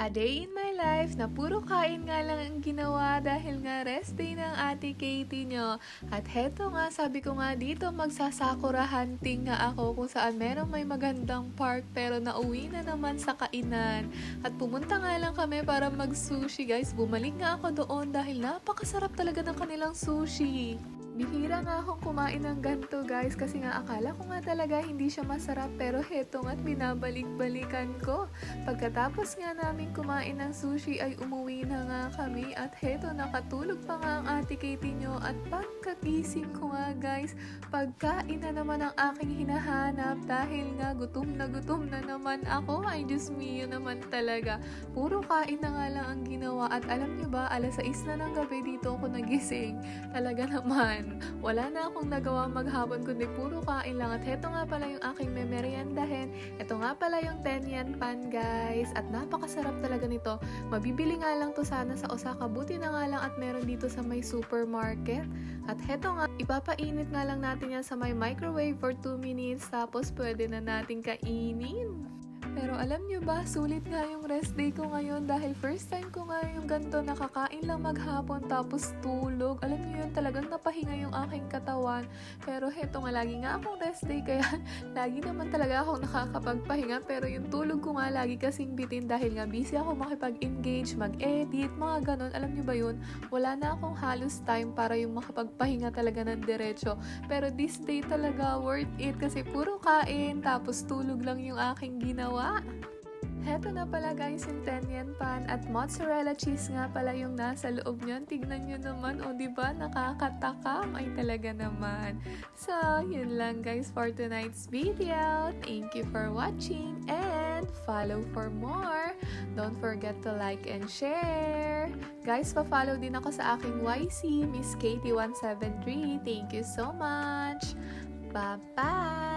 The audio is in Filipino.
A day in my life na puro kain nga lang ang ginawa dahil nga rest day ng ate Katie nyo. At heto nga, sabi ko nga dito magsasakura hunting nga ako kung saan merong may magandang park pero nauwi na naman sa kainan. At pumunta nga lang kami para mag-sushi guys. Bumalik nga ako doon dahil napakasarap talaga ng kanilang sushi. Bihira nga akong kumain ng ganito guys kasi nga akala ko nga talaga hindi siya masarap pero heto nga't binabalik-balikan ko. Pagkatapos nga namin kumain ng sushi ay umuwi na nga kami at heto nakatulog pa nga ang ate Katie nyo at pagkagising ko nga guys, pagkain na naman ang aking hinahanap dahil nga gutom na naman ako. Ay Diyos mio naman talaga. Puro kain na nga lang ang ginawa at alam nyo ba, alas 6 na ng gabi dito ako nagising. Talaga naman. Wala na akong nagawa maghapon kundi puro kain lang. At heto nga pala yung aking memeryendahin. Ito nga pala yung 10 yen pan guys. At napakasarap talaga nito. Mabibili nga lang to sana sa Osaka. Buti na nga lang at meron dito sa may supermarket. At heto nga, ipapainit nga lang natin yan sa may microwave for 2 minutes. Tapos pwede na natin kainin. Pero alam nyo ba, sulit nga yung rest day ko ngayon dahil first time ko nga yung ganito nakakain lang maghapon tapos tulog. Alam nyo yun, talagang napahinga yung aking katawan. Pero heto nga, lagi nga akong rest day kaya lagi naman talaga akong nakakapagpahinga. Pero yung tulog ko nga lagi kasing bitin dahil nga busy ako makipag-engage, mag-edit, mga ganon. Alam nyo ba yun? Wala na akong halos time para yung makapagpahinga talaga ng diretso. Pero this day talaga worth it kasi puro kain tapos tulog lang yung aking ginawa. Heto na pala guys yung 10 yen pan at mozzarella cheese nga pala yung nasa loob niyan. Tignan nyo naman, o diba nakakatakam? Ay talaga naman. So, yun lang guys for tonight's video. Thank you for watching and follow for more. Don't forget to like and share. Guys, pa-follow din ako sa aking YC, Miss Katie173. Thank you so much. Bye-bye!